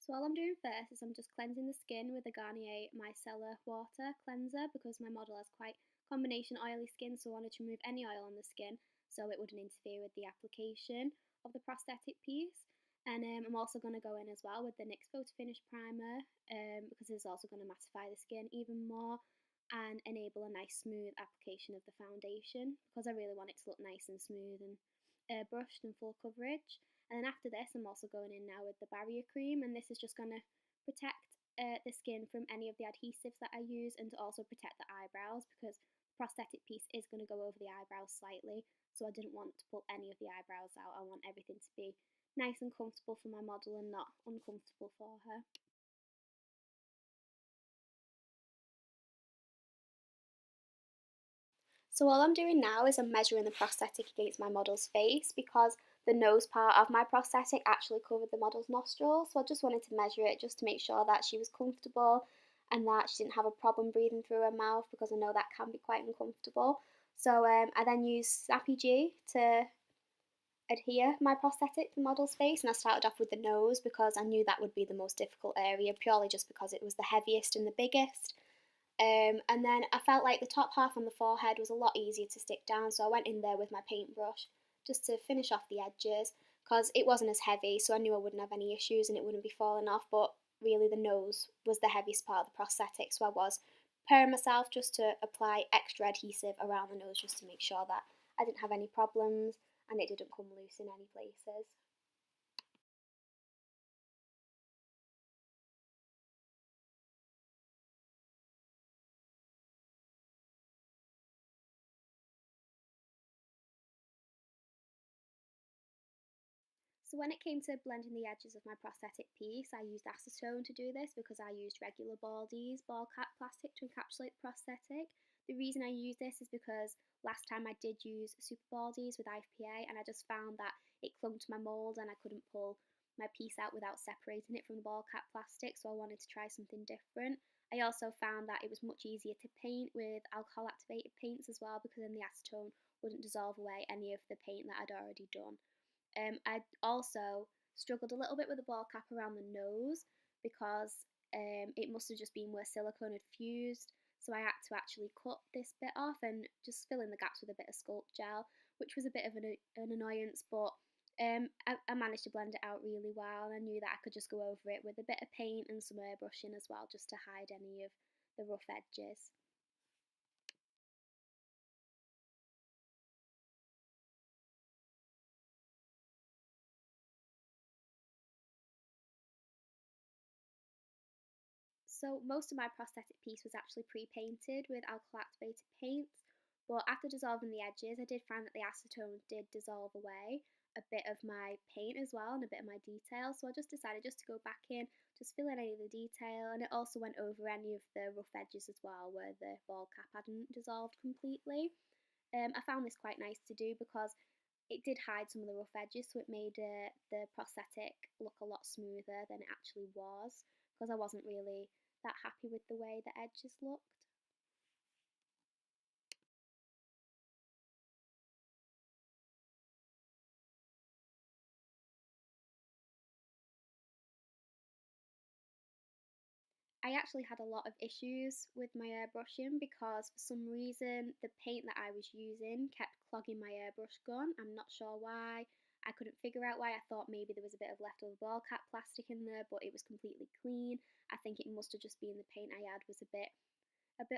So all I'm doing first is I'm just cleansing the skin with the Garnier Micellar Water Cleanser because my model has quite combination oily skin, so I wanted to remove any oil on the skin so it wouldn't interfere with the application of the prosthetic piece. And I'm also going to go in as well with the NYX Photo Finish Primer because it's also going to mattify the skin even more and enable a nice smooth application of the foundation because I really want it to look nice and smooth and brushed and full coverage. And then after this, I'm also going in now with the barrier cream, and this is just going to protect the skin from any of the adhesives that I use and to also protect the eyebrows because the prosthetic piece is going to go over the eyebrows slightly, so I didn't want to pull any of the eyebrows out. I want everything to be nice and comfortable for my model and not uncomfortable for her. So all I'm doing now is I'm measuring the prosthetic against my model's face because the nose part of my prosthetic actually covered the model's nostrils. So I just wanted to measure it just to make sure that she was comfortable and that she didn't have a problem breathing through her mouth because I know that can be quite uncomfortable. So I then used Snappy G to adhere my prosthetic to the model's face, and I started off with the nose because I knew that would be the most difficult area purely just because it was the heaviest and the biggest. And then I felt like the top half on the forehead was a lot easier to stick down, so I went in there with my paintbrush just to finish off the edges because it wasn't as heavy, so I knew I wouldn't have any issues and it wouldn't be falling off. But really, the nose was the heaviest part of the prosthetic, so I was preparing myself just to apply extra adhesive around the nose just to make sure that I didn't have any problems and it didn't come loose in any places. So when it came to blending the edges of my prosthetic piece, I used acetone to do this because I used regular Baldies ball cap plastic to encapsulate the prosthetic. The reason I use this is because last time I did use Super Baldies with IFPA and I just found that it clung to my mould and I couldn't pull my piece out without separating it from the ball cap plastic, so I wanted to try something different. I also found that it was much easier to paint with alcohol activated paints as well because then the acetone wouldn't dissolve away any of the paint that I'd already done. I also struggled a little bit with the ball cap around the nose because it must have just been where silicone had fused. So I had to actually cut this bit off and just fill in the gaps with a bit of sculpt gel, which was a bit of an annoyance, but I managed to blend it out really well. And I knew that I could just go over it with a bit of paint and some airbrushing as well, just to hide any of the rough edges. So most of my prosthetic piece was actually pre-painted with alcohol activated paints, but after dissolving the edges I did find that the acetone did dissolve away a bit of my paint as well and a bit of my detail, so I just decided just to go back in, just fill in any of the detail, and it also went over any of the rough edges as well where the ball cap hadn't dissolved completely. I found this quite nice to do because it did hide some of the rough edges, so it made the prosthetic look a lot smoother than it actually was because I wasn't really that happy with the way the edges looked. I actually had a lot of issues with my airbrushing because for some reason the paint that I was using kept clogging my airbrush gun. I'm not sure why. I couldn't figure out why. I thought maybe there was a bit of leftover ball cap plastic in there, but it was completely clean. I think it must have just been the paint I had was a bit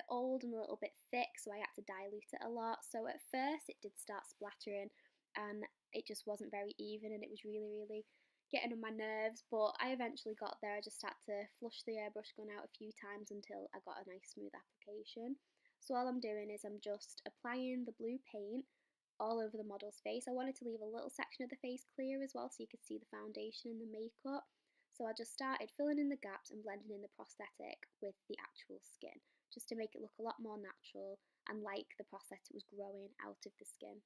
old and a little bit thick, so I had to dilute it a lot. So at first it did start splattering and it just wasn't very even and it was really, really getting on my nerves, but I eventually got there. I just had to flush the airbrush gun out a few times until I got a nice smooth application. So all I'm doing is I'm just applying the blue paint all over the model's face. I wanted to leave a little section of the face clear as well so you could see the foundation and the makeup. So I just started filling in the gaps and blending in the prosthetic with the actual skin just to make it look a lot more natural and like the prosthetic was growing out of the skin.